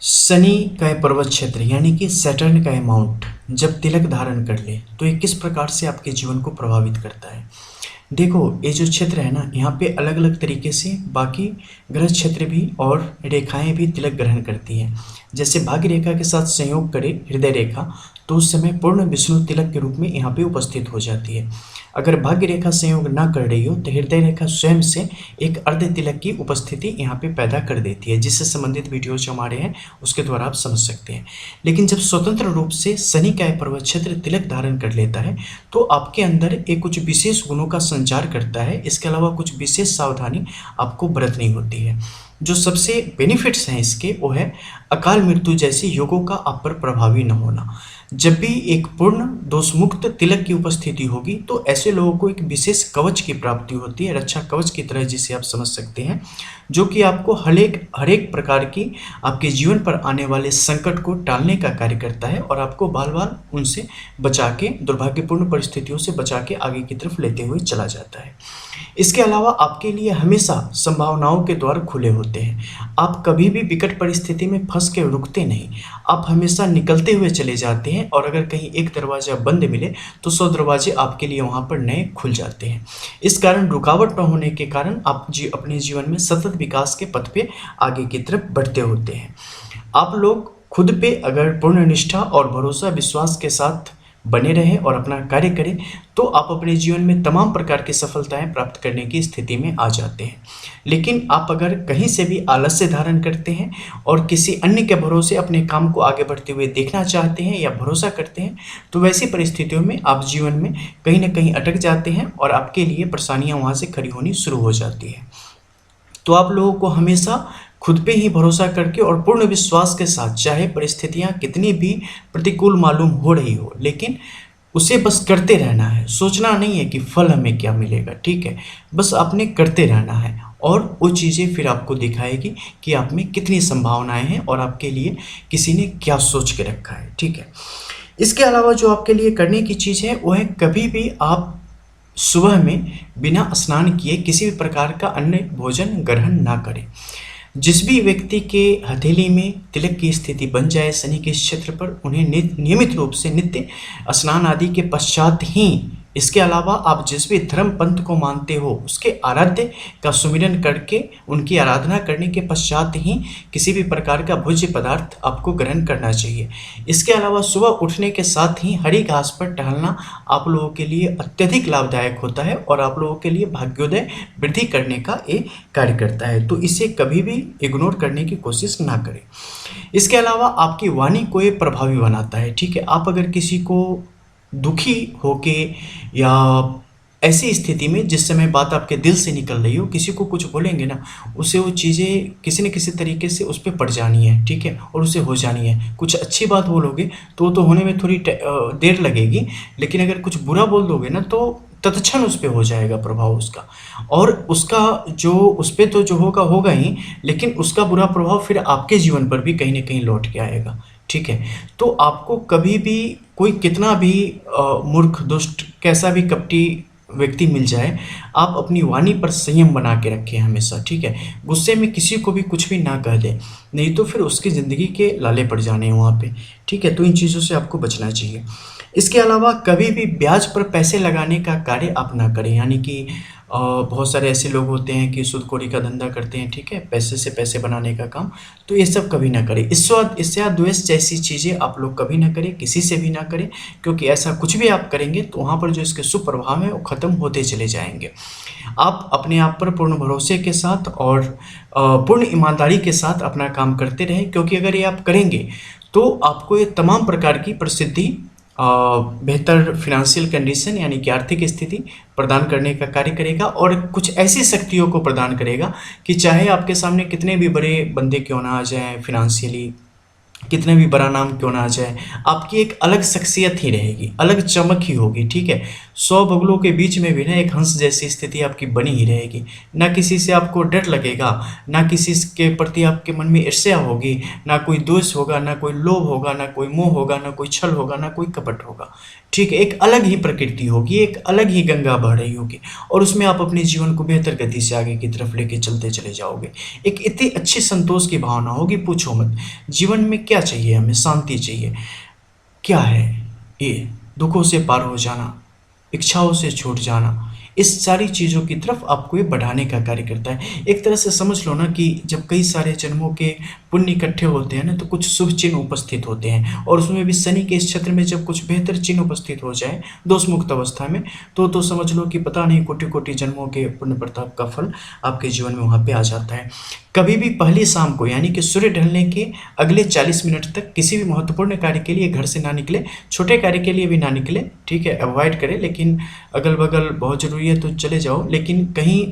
शनि का ये पर्वत क्षेत्र यानी कि सैटर्न का ये माउंट जब तिलक धारण कर ले तो ये किस प्रकार से आपके जीवन को प्रभावित करता है। देखो, ये जो क्षेत्र है ना, यहाँ पे अलग अलग तरीके से बाकी ग्रह क्षेत्र भी और रेखाएं भी तिलक ग्रहण करती हैं। जैसे भाग्य रेखा के साथ संयोग करे हृदय रेखा, तो उस समय पूर्ण विष्णु तिलक के रूप में यहाँ पे उपस्थित हो जाती है। अगर भाग्य रेखा संयोग ना कर रही हो तो हृदय रेखा स्वयं से एक अर्ध तिलक की उपस्थिति यहाँ पे पैदा कर देती है, जिससे संबंधित वीडियो जो हमारे हैं उसके द्वारा आप समझ सकते हैं। लेकिन जब स्वतंत्र रूप से शनि का यह पर्वत क्षेत्र तिलक धारण कर लेता है तो आपके अंदर एक कुछ विशेष गुणों का संचार करता है। इसके अलावा कुछ विशेष सावधानी आपको बरतनी होती है। जो सबसे बेनिफिट्स हैं इसके वो है अकाल मृत्यु जैसी योगों का आप पर प्रभावी न होना। जब भी एक पूर्ण दोषमुक्त तिलक की उपस्थिति होगी तो ऐसे लोगों को एक विशेष कवच की प्राप्ति होती है, रक्षा कवच की तरह जिसे आप समझ सकते हैं, जो कि आपको हर एक प्रकार की आपके जीवन पर आने वाले संकट को टालने का कार्य करता है और आपको बाल बाल उनसे बचा के, दुर्भाग्यपूर्ण परिस्थितियों से बचा के आगे की तरफ लेते हुए चला जाता है। इसके अलावा आपके लिए हमेशा संभावनाओं के द्वार खुले होते हैं। आप कभी भी विकट परिस्थिति में फंस के रुकते नहीं, आप हमेशा निकलते हुए चले जाते हैं और अगर कहीं एक दरवाजा बंद मिले तो 100 दरवाजे आपके लिए वहां पर नए खुल जाते हैं। इस कारण रुकावट न होने के कारण आप अपने जीवन में सतत विकास के पथ पे आगे की तरफ बढ़ते होते हैं। आप लोग खुद पे अगर पूर्ण निष्ठा और भरोसा विश्वास के साथ बने रहें और अपना कार्य करें तो आप अपने जीवन में तमाम प्रकार की सफलताएं प्राप्त करने की स्थिति में आ जाते हैं। लेकिन आप अगर कहीं से भी आलस्य धारण करते हैं और किसी अन्य के भरोसे अपने काम को आगे बढ़ते हुए देखना चाहते हैं या भरोसा करते हैं तो वैसी परिस्थितियों में आप जीवन में कहीं ना कहीं अटक जाते हैं और आपके लिए परेशानियां वहां से खड़ी होनी शुरू हो जाती है। तो आप लोगों को हमेशा खुद पे ही भरोसा करके और पूर्ण विश्वास के साथ, चाहे परिस्थितियां कितनी भी प्रतिकूल मालूम हो रही हो, लेकिन उसे बस करते रहना है। सोचना नहीं है कि फल हमें क्या मिलेगा, ठीक है, बस आपने करते रहना है और वो चीज़ें फिर आपको दिखाएगी कि आप में कितनी संभावनाएं हैं और आपके लिए किसी ने क्या सोच के रखा है, ठीक है। इसके अलावा जो आपके लिए करने की चीज़ है वो है कभी भी आप सुबह में बिना स्नान किए किसी भी प्रकार का अन्य भोजन ग्रहण ना करें। जिस भी व्यक्ति के हथेली में तिलक की स्थिति बन जाए शनि के क्षेत्र पर, उन्हें नियमित रूप से नित्य स्नान आदि के पश्चात ही, इसके अलावा आप जिस भी धर्म पंथ को मानते हो उसके आराध्य का सुमिरन करके उनकी आराधना करने के पश्चात ही किसी भी प्रकार का भोज्य पदार्थ आपको ग्रहण करना चाहिए। इसके अलावा सुबह उठने के साथ ही हरी घास पर टहलना आप लोगों के लिए अत्यधिक लाभदायक होता है और आप लोगों के लिए भाग्योदय वृद्धि करने का एक कार्य करता है, तो इसे कभी भी इग्नोर करने की कोशिश ना करें। इसके अलावा आपकी वाणी को ये प्रभावी बनाता है, ठीक है। आप अगर किसी को दुखी होके या ऐसी स्थिति में जिस समय बात आपके दिल से निकल रही हो किसी को कुछ बोलेंगे ना, उसे वो चीज़ें किसी न किसी तरीके से उस पर पड़ जानी है, ठीक है, और उसे हो जानी है। कुछ अच्छी बात बोलोगे तो होने में थोड़ी देर लगेगी, लेकिन अगर कुछ बुरा बोल दोगे ना तो तत्क्षण उस पर हो जाएगा प्रभाव उसका, और उसका जो उस पर तो जो होगा ही, लेकिन उसका बुरा प्रभाव फिर आपके जीवन पर भी कहीं ना कहीं लौट के आएगा, ठीक है। तो आपको कभी भी कोई कितना भी मूर्ख, दुष्ट, कैसा भी कपटी व्यक्ति मिल जाए, आप अपनी वाणी पर संयम बना के रखें हमेशा, ठीक है। गुस्से में किसी को भी कुछ भी ना कह दें, नहीं तो फिर उसकी ज़िंदगी के लाले पड़ जाने हैं वहाँ पे, ठीक है। तो इन चीज़ों से आपको बचना चाहिए। इसके अलावा कभी भी ब्याज पर पैसे लगाने का कार्य आप ना करें, यानी कि बहुत सारे ऐसे लोग होते हैं कि सूदखोरी का धंधा करते हैं, ठीक है, पैसे से पैसे बनाने का काम, तो ये सब कभी ना करें। ईर्ष्या द्वेष जैसी चीज़ें आप लोग कभी ना करें, किसी से भी ना करें, क्योंकि ऐसा कुछ भी आप करेंगे तो वहाँ पर जो इसके सुप्रभाव हैं वो ख़त्म होते चले जाएंगे। आप अपने आप पर पूर्ण भरोसे के साथ और पूर्ण ईमानदारी के साथ अपना काम करते रहें, क्योंकि अगर ये आप करेंगे तो आपको ये तमाम प्रकार की प्रसिद्धि, बेहतर फिनेंशियल कंडीशन यानी कि आर्थिक स्थिति प्रदान करने का कार्य करेगा और कुछ ऐसी शक्तियों को प्रदान करेगा कि चाहे आपके सामने कितने भी बड़े बंदे क्यों ना आ जाएं, फिनेंशियली कितना भी बड़ा नाम क्यों ना आ जाए, आपकी एक अलग शख्सियत ही रहेगी, अलग चमक ही होगी, ठीक है। 100 बगुलों के बीच में भी ना एक हंस जैसी स्थिति आपकी बनी ही रहेगी। ना किसी से आपको डर लगेगा, ना किसी के प्रति आपके मन में ईर्ष्या होगी, ना कोई द्वेष होगा, ना कोई लोभ होगा, ना कोई मोह होगा, ना कोई छल होगा, ना कोई कपट होगा, ठीक है। एक अलग ही प्रकृति होगी, एक अलग ही गंगा बह रही होगी, और उसमें आप अपने जीवन को बेहतर गति से आगे की तरफ लेके चलते चले जाओगे। एक इतनी अच्छी संतोष की भावना होगी, पूछो मत। जीवन में क्या चाहिए हमें? शांति चाहिए। क्या है ये? दुखों से पार हो जाना, इच्छाओं से छूट जाना, इस सारी चीज़ों की तरफ आपको ये बढ़ाने का कार्य करता है। एक तरह से समझ लो ना कि जब कई सारे जन्मों के पुण्य इकट्ठे होते हैं ना, तो कुछ शुभ चिन्ह उपस्थित होते हैं, और उसमें भी शनि के इस क्षेत्र में जब कुछ बेहतर चिन्ह उपस्थित हो जाए दोष मुक्त अवस्था में, तो समझ लो कि पता नहीं कोटि कोटि जन्मों के पुण्य प्रताप का फल आपके जीवन में वहाँ पे आ जाता है। कभी भी पहली शाम को, यानी कि सूर्य ढलने के अगले 40 मिनट तक किसी भी महत्वपूर्ण कार्य के लिए घर से ना निकले, छोटे कार्य के लिए भी ना निकले, ठीक है, अवॉइड करें। लेकिन अगल बगल बहुत ज़रूरी है तो चले जाओ, लेकिन कहीं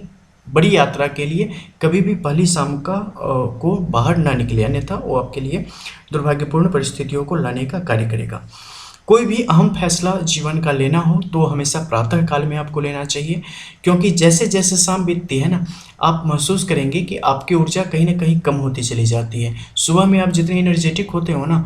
बड़ी यात्रा के लिए कभी भी पहली शाम को बाहर ना निकले, अन्यथा वो आपके लिए दुर्भाग्यपूर्ण परिस्थितियों को लाने का कार्य करेगा। कोई भी अहम फैसला जीवन का लेना हो तो हमेशा प्रातः काल में आपको लेना चाहिए, क्योंकि जैसे जैसे शाम बीतती है ना, आप महसूस करेंगे कि आपकी ऊर्जा कहीं ना कहीं कम होती चली जाती है। सुबह में आप जितने एनर्जेटिक होते हो ना,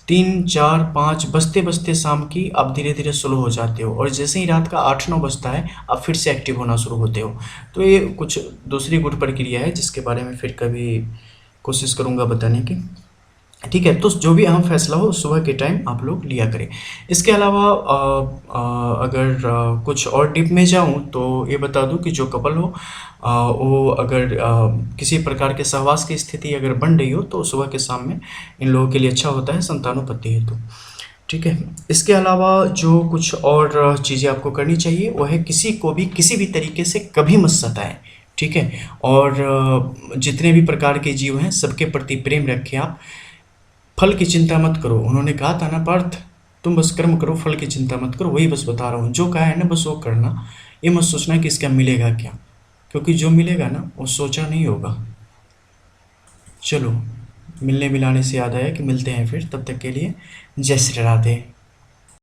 3 4 5 बजते बजते शाम की आप धीरे धीरे स्लो हो जाते हो, और जैसे ही रात का 8 9 बजता है आप फिर से एक्टिव होना शुरू होते हो। तो ये कुछ दूसरी गुड प्रक्रिया है जिसके बारे में फिर कभी कोशिश करूँगा बताने की, ठीक है। तो जो भी अहम फैसला हो सुबह के टाइम आप लोग लिया करें। इसके अलावा अगर कुछ और डिप में जाऊं तो ये बता दूं कि जो कपल हो वो अगर किसी प्रकार के सहवास की स्थिति अगर बन रही हो तो सुबह के शाम में इन लोगों के लिए अच्छा होता है संतानोत्पत्ति हेतु, ठीक है। इसके अलावा जो कुछ और चीज़ें आपको करनी चाहिए वो है किसी को भी किसी भी तरीके से कभी मत सताएं, ठीक है। और जितने भी प्रकार के जीव हैं सबके प्रति प्रेम रखें आप। फल की चिंता मत करो, उन्होंने कहा था ना पार्थ, तुम बस कर्म करो, फल की चिंता मत करो। वही बस बता रहा हूँ, जो कहा है ना बस वो करना। ये मत सोचना कि इसका मिलेगा क्या, क्योंकि जो मिलेगा ना वो सोचा नहीं होगा। चलो, मिलने मिलाने से याद आया कि मिलते हैं फिर, तब तक के लिए जय श्री राधे।